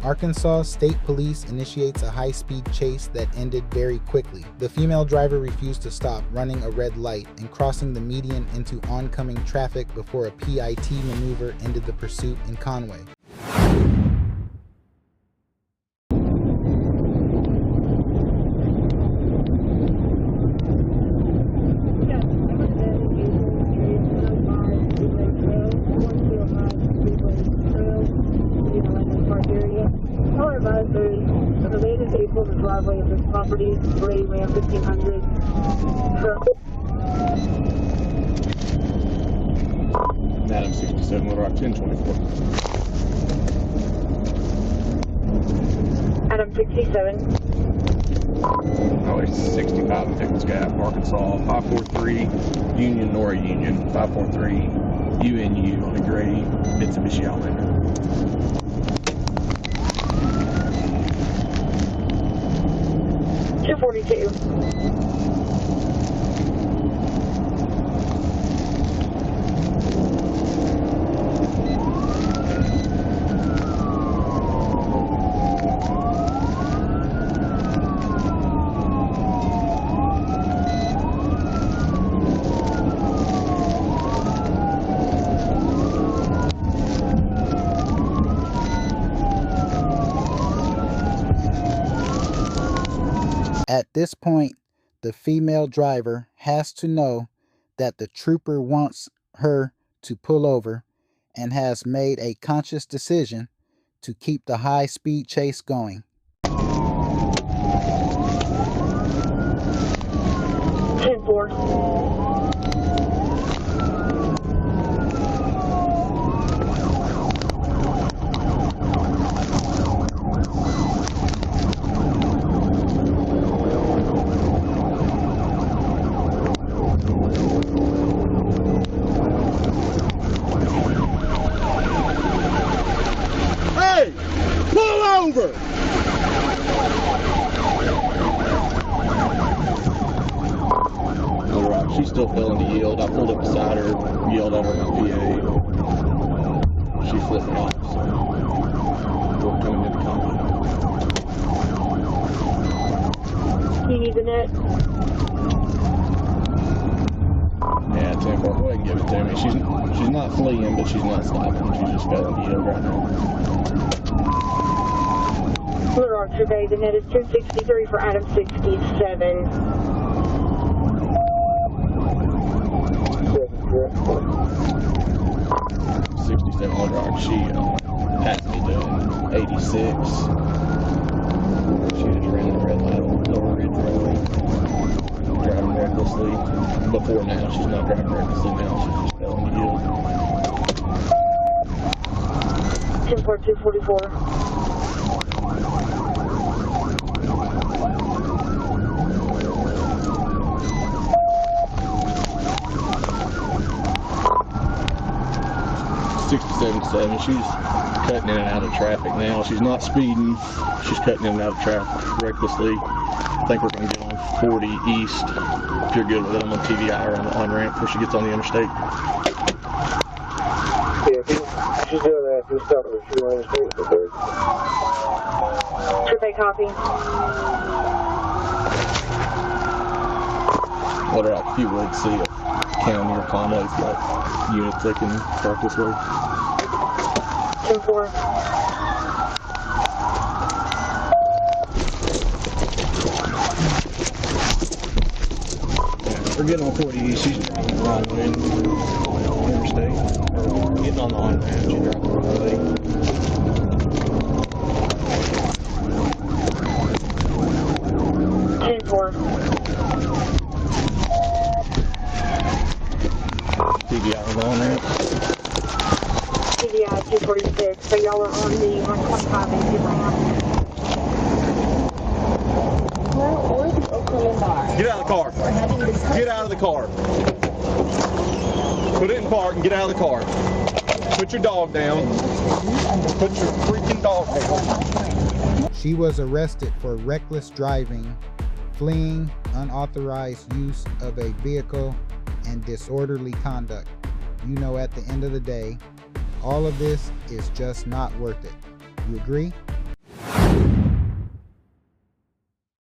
Arkansas State Police initiates a high-speed chase that ended very quickly. The female driver refused to stop, running a red light and crossing the median into oncoming traffic before a PIT maneuver ended the pursuit in Conway. The driveway of this property, grade Ram 1500. Adam 67, Little Rock 1024. Adam 67. Highway 65 in Pickles Gap, Arkansas. 543 Union Nora Union. 543 UNU on a gray Mitsubishi Outlander. .242. At this point, the female driver has to know that the trooper wants her to pull over and has made a conscious decision to keep the high-speed chase going. 10-4. Over! Little Rock, she's still failing to yield. I pulled up beside her, yelled at her on PA. She flipped off, so we're coming into combat. You need the net? Yeah, 10-4, go ahead and give it to me. She's not fleeing, but she's not stopping. She's just failing to yield right now. Little Rock survey, the net is 1063 for Adam 67. Little Rock, she passed me doing 86. She just ran the red light over Ridge Road, driving recklessly. Before now, she's not driving recklessly now, she's just failing to yield. 10-4-244. .777. She's cutting in and out of traffic now. She's not speeding. She's cutting in and out of traffic recklessly. I think we're going to get on 40 east. If you're good with it, I'm on TVI or on the on-ramp before she gets on the interstate. Yeah, she's doing that. If you stop her, she's on the interstate for third. Survey copy. What if you would see a county or Conway's got units that can start this way? 10-4. We're getting on 40 east. She's driving the wrong way on the interstate. Or getting on the on-ramp. She's driving the wrong way. TVI on the on-ramp. TVI 246. So y'all are on the 125 exit ramp. Get out of the car. Get out of the car. Put it in park and get out of the car. Put your dog down. Put your freaking dog down. She was arrested for reckless driving, fleeing, unauthorized use of a vehicle, and disorderly conduct. You know, at the end of the day, all of this is just not worth it. You agree?